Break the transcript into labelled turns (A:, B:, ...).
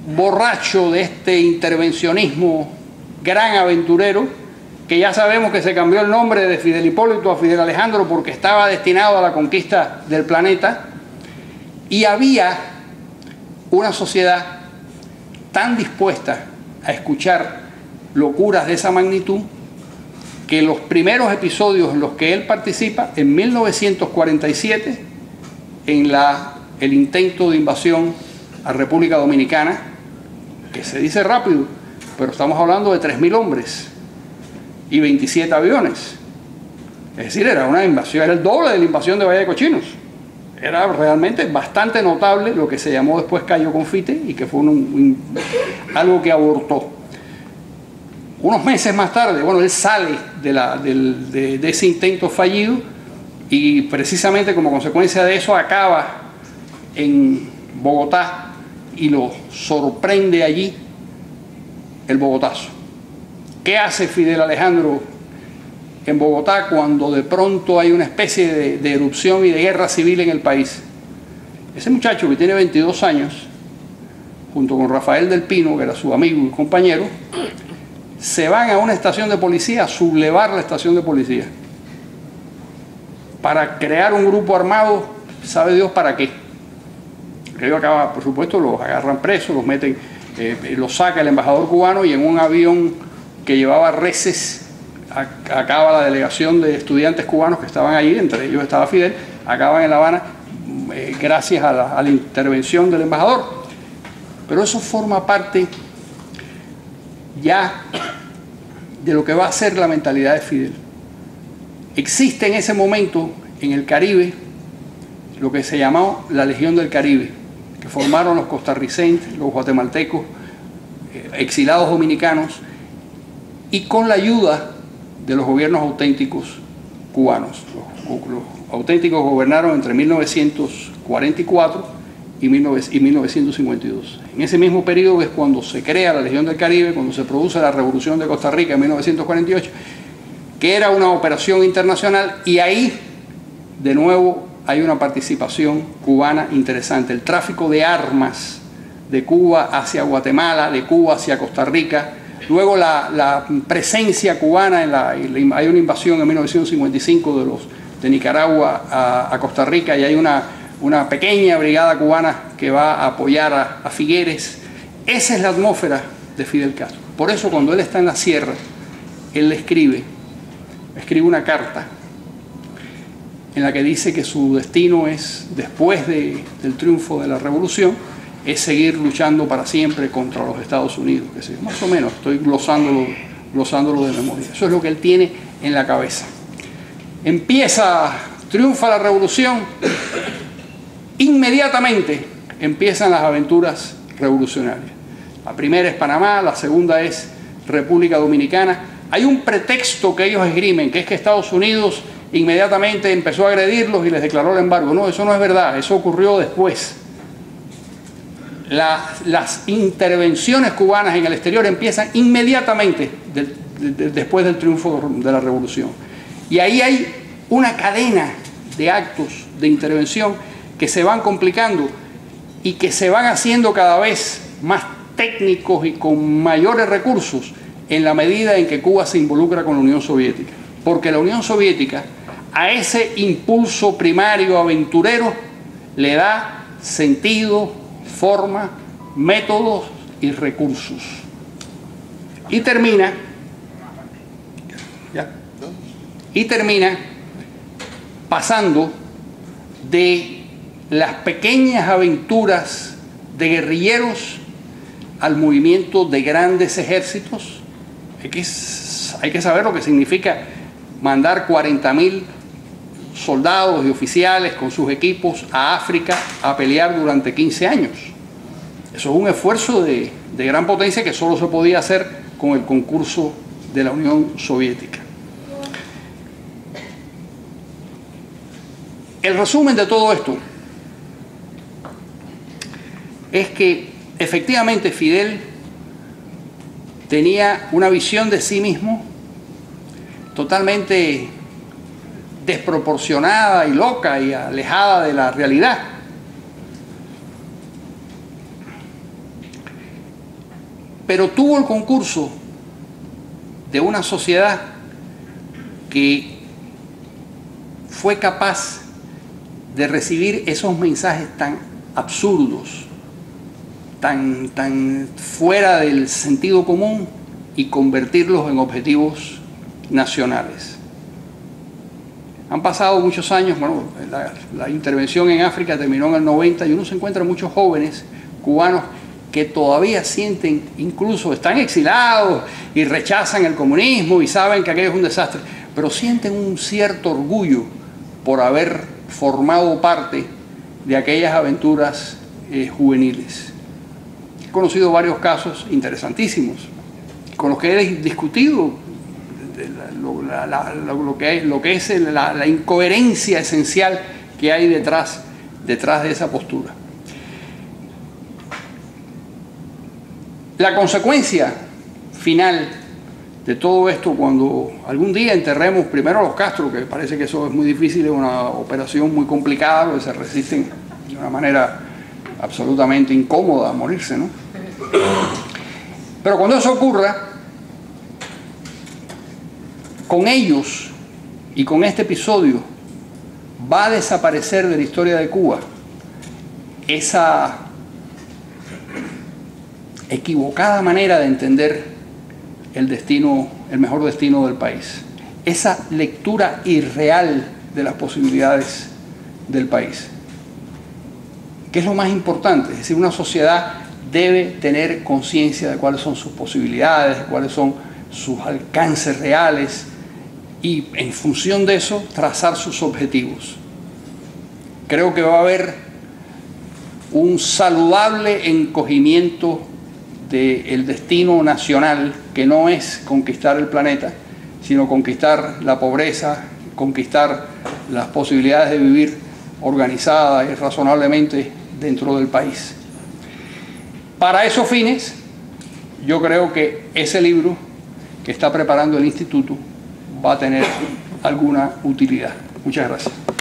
A: borracho de este intervencionismo gran aventurero, que ya sabemos que se cambió el nombre de Fidel Hipólito a Fidel Alejandro porque estaba destinado a la conquista del planeta, y había una sociedad tan dispuesta a escuchar locuras de esa magnitud que los primeros episodios en los que él participa, en 1947, en el intento de invasión a República Dominicana, que se dice rápido, pero estamos hablando de 3.000 hombres y 27 aviones. Es decir, era una invasión, era el doble de la invasión de Valle de Cochinos. Era realmente bastante notable lo que se llamó después Cayo Confite y que fue algo que abortó. Unos meses más tarde, bueno, él sale de ese intento fallido y precisamente como consecuencia de eso acaba en Bogotá y lo sorprende allí el Bogotazo. ¿Qué hace Fidel Alejandro en Bogotá cuando de pronto hay una especie de erupción y de guerra civil en el país? Ese muchacho que tiene 22 años, junto con Rafael del Pino, que era su amigo y compañero, se van a una estación de policía a sublevar la estación de policía para crear un grupo armado, sabe Dios para qué. Ellos acaba, por supuesto, los agarran presos, los meten, los saca el embajador cubano y en un avión que llevaba reses acaba la delegación de estudiantes cubanos que estaban allí, entre ellos estaba Fidel, acaban en La Habana gracias a la intervención del embajador. Pero eso forma parte ya de lo que va a ser la mentalidad de Fidel. Existe en ese momento en el Caribe lo que se llamó la Legión del Caribe, que formaron los costarricenses, los guatemaltecos, exilados dominicanos, y con la ayuda de los gobiernos auténticos cubanos. Los auténticos gobernaron entre 1944 y 1952. En ese mismo periodo es cuando se crea la Legión del Caribe, cuando se produce la Revolución de Costa Rica en 1948, que era una operación internacional, y ahí de nuevo hay una participación cubana interesante. El tráfico de armas de Cuba hacia Guatemala, de Cuba hacia Costa Rica, luego la presencia cubana, hay una invasión en 1955 de Nicaragua a Costa Rica, y hay una pequeña brigada cubana que va a apoyar a Figueres. Esa es la atmósfera de Fidel Castro. Por eso cuando él está en la sierra, él escribe una carta en la que dice que su destino es, después del triunfo de la revolución, es seguir luchando para siempre contra los Estados Unidos. Que sí, más o menos, estoy glosándolo de memoria. Eso es lo que él tiene en la cabeza. Triunfa la revolución, inmediatamente empiezan las aventuras revolucionarias. La primera es Panamá, la segunda es República Dominicana. Hay un pretexto que ellos esgrimen, que es que Estados Unidos inmediatamente empezó a agredirlos y les declaró el embargo. No, eso no es verdad, eso ocurrió después. Las intervenciones cubanas en el exterior empiezan inmediatamente después del triunfo de la revolución. Y ahí hay una cadena de actos de intervención que se van complicando y que se van haciendo cada vez más técnicos y con mayores recursos en la medida en que Cuba se involucra con la Unión Soviética. Porque la Unión Soviética a ese impulso primario aventurero le da sentido, forma, métodos y recursos. Y termina pasando de las pequeñas aventuras de guerrilleros al movimiento de grandes ejércitos. Hay que saber lo que significa mandar 40.000 soldados y oficiales con sus equipos a África a pelear durante 15 años. Eso es un esfuerzo de gran potencia que solo se podía hacer con el concurso de la Unión Soviética. El resumen de todo esto es que efectivamente Fidel tenía una visión de sí mismo totalmente desproporcionada y loca y alejada de la realidad. pero tuvo el concurso de una sociedad que fue capaz de recibir esos mensajes tan absurdos, tan fuera del sentido común, y convertirlos en objetivos nacionales. Han pasado muchos años, bueno, la intervención en África terminó en el 90 y uno se encuentra muchos jóvenes cubanos que todavía sienten, incluso están exilados y rechazan el comunismo y saben que aquello es un desastre, pero sienten un cierto orgullo por haber formado parte de aquellas aventuras juveniles. He conocido varios casos interesantísimos con los que he discutido lo que es la incoherencia esencial que hay detrás de esa postura. La consecuencia final de todo esto, cuando algún día enterremos primero a los Castro, que parece que eso es muy difícil, es una operación muy complicada, porque se resisten de una manera absolutamente incómoda a morirse, ¿no? Pero cuando eso ocurra, con ellos y con este episodio va a desaparecer de la historia de Cuba esa equivocada manera de entender el destino, el mejor destino del país, esa lectura irreal de las posibilidades del país. ¿Qué es lo más importante? Es decir, una sociedad debe tener conciencia de cuáles son sus posibilidades, de cuáles son sus alcances reales, y en función de eso trazar sus objetivos. Creo que va a haber un saludable encogimiento del destino nacional, que no es conquistar el planeta, sino conquistar la pobreza, conquistar las posibilidades de vivir organizada y razonablemente dentro del país. Para esos fines, yo creo que ese libro que está preparando el Instituto va a tener alguna utilidad. Muchas gracias.